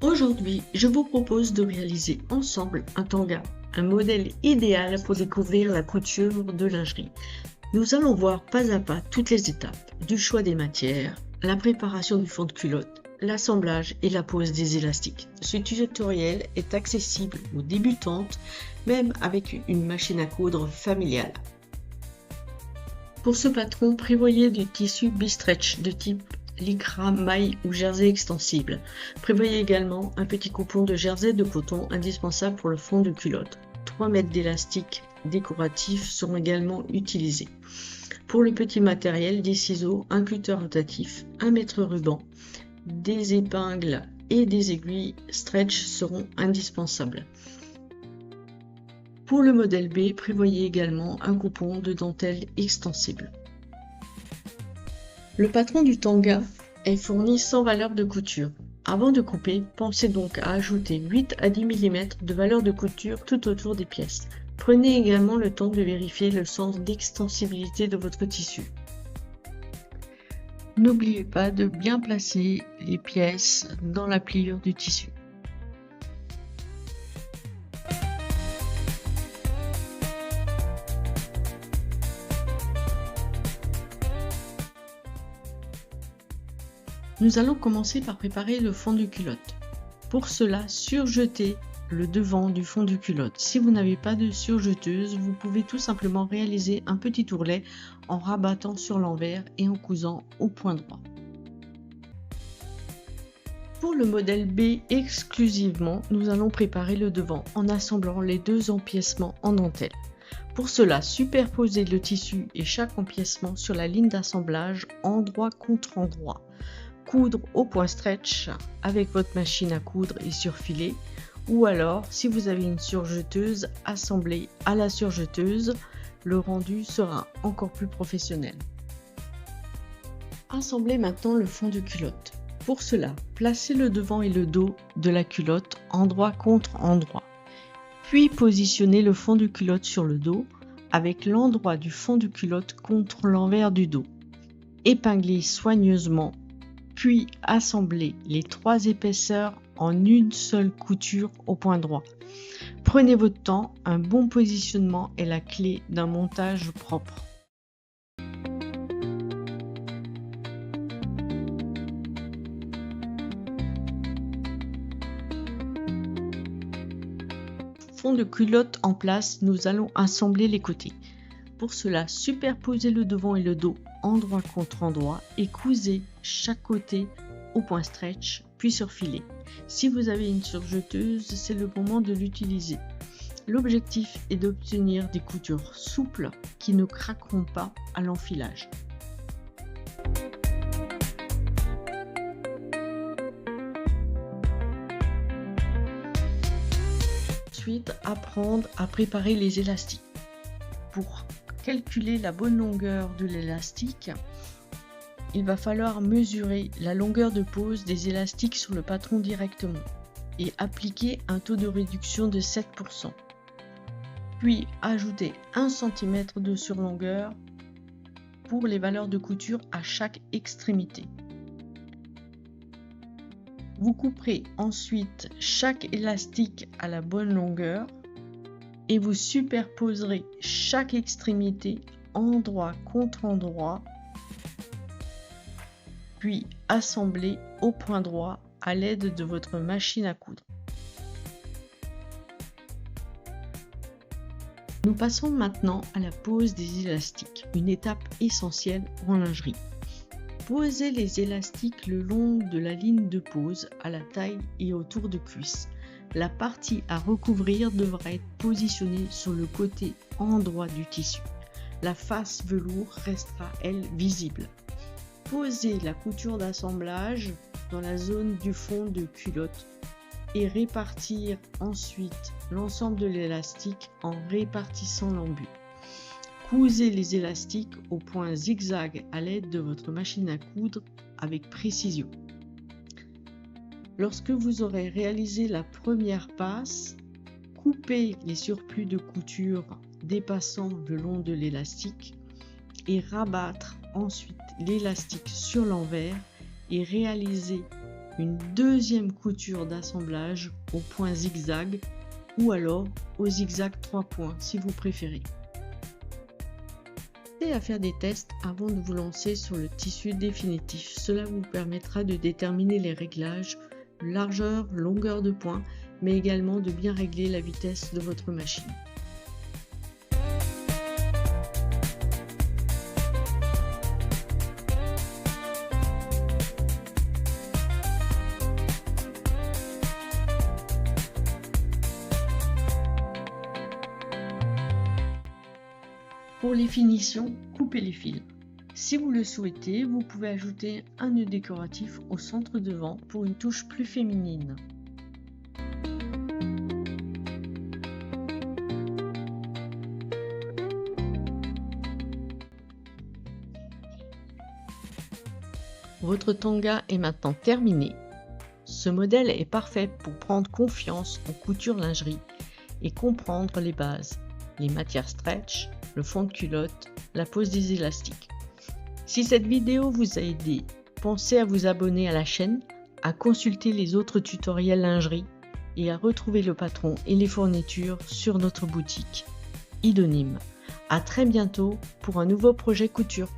Aujourd'hui, je vous propose de réaliser ensemble un tanga, un modèle idéal pour découvrir la couture de lingerie. Nous allons voir pas à pas toutes les étapes, du choix des matières, la préparation du fond de culotte, l'assemblage et la pose des élastiques. Ce tutoriel est accessible aux débutantes, même avec une machine à coudre familiale. Pour ce patron, prévoyez du tissu bi-stretch de type lycra, maille ou jersey extensible. Prévoyez également un petit coupon de jersey de coton indispensable pour le fond de culotte. 3 mètres d'élastique décoratif seront également utilisés. Pour le petit matériel, des ciseaux, un cutter rotatif, 1 mètre ruban, des épingles et des aiguilles stretch seront indispensables. Pour le modèle B, prévoyez également un coupon de dentelle extensible. Le patron du tanga est fourni sans valeur de couture. Avant de couper, pensez donc à ajouter 8 à 10 mm de valeur de couture tout autour des pièces. Prenez également le temps de vérifier le sens d'extensibilité de votre tissu. N'oubliez pas de bien placer les pièces dans la pliure du tissu. Nous allons commencer par préparer le fond de culotte. Pour cela, surjetez le devant du fond de culotte. Si vous n'avez pas de surjeteuse, vous pouvez tout simplement réaliser un petit ourlet en rabattant sur l'envers et en cousant au point droit. Pour le modèle B exclusivement, nous allons préparer le devant en assemblant les deux empiècements en dentelle. Pour cela, superposez le tissu et chaque empiècement sur la ligne d'assemblage endroit contre endroit. Coudre au point stretch avec votre machine à coudre et surfiler, ou alors si vous avez une surjeteuse, assemblez à la surjeteuse, le rendu sera encore plus professionnel. Assemblez maintenant le fond de culotte. Pour cela, placez le devant et le dos de la culotte endroit contre endroit, puis positionnez le fond de culotte sur le dos avec l'endroit du fond de culotte contre l'envers du dos. Épinglez soigneusement, puis assemblez les 3 épaisseurs en une seule couture au point droit. Prenez votre temps, un bon positionnement est la clé d'un montage propre. Fond de culotte en place, nous allons assembler les côtés. Pour cela, superposez le devant et le dos endroit contre endroit et cousez chaque côté au point stretch, puis surfilez. Si vous avez une surjeteuse, c'est le moment de l'utiliser. L'objectif est d'obtenir des coutures souples qui ne craqueront pas à l'enfilage. Ensuite, apprendre à préparer les élastiques. Pour calculer la bonne longueur de l'élastique, il va falloir mesurer la longueur de pose des élastiques sur le patron directement et appliquer un taux de réduction de 7%. Puis ajouter 1 cm de surlongueur pour les valeurs de couture à chaque extrémité. Vous couperez ensuite chaque élastique à la bonne longueur et vous superposerez chaque extrémité endroit contre endroit, puis assemblez au point droit à l'aide de votre machine à coudre. Nous passons maintenant à la pose des élastiques, une étape essentielle en lingerie. Posez les élastiques le long de la ligne de pose à la taille et autour de cuisse. La partie à recouvrir devra être positionnée sur le côté endroit du tissu. La face velours restera, elle, visible. Posez la couture d'assemblage dans la zone du fond de culotte et répartir ensuite l'ensemble de l'élastique en répartissant l'embut. Cousez les élastiques au point zigzag à l'aide de votre machine à coudre avec précision. Lorsque vous aurez réalisé la première passe, coupez les surplus de couture dépassant le long de l'élastique et rabattre ensuite l'élastique sur l'envers et réaliser une deuxième couture d'assemblage au point zigzag ou alors au zigzag 3 points si vous préférez. Pensez à faire des tests avant de vous lancer sur le tissu définitif. Cela vous permettra de déterminer les réglages, largeur, longueur de point, mais également de bien régler la vitesse de votre machine. Pour les finitions, coupez les fils. Si vous le souhaitez, vous pouvez ajouter un nœud décoratif au centre devant pour une touche plus féminine. Votre tanga est maintenant terminé. Ce modèle est parfait pour prendre confiance en couture lingerie et comprendre les bases, les matières stretch, le fond de culotte, la pose des élastiques. Si cette vidéo vous a aidé, pensez à vous abonner à la chaîne, à consulter les autres tutoriels lingerie et à retrouver le patron et les fournitures sur notre boutique Idonyme. À très bientôt pour un nouveau projet couture.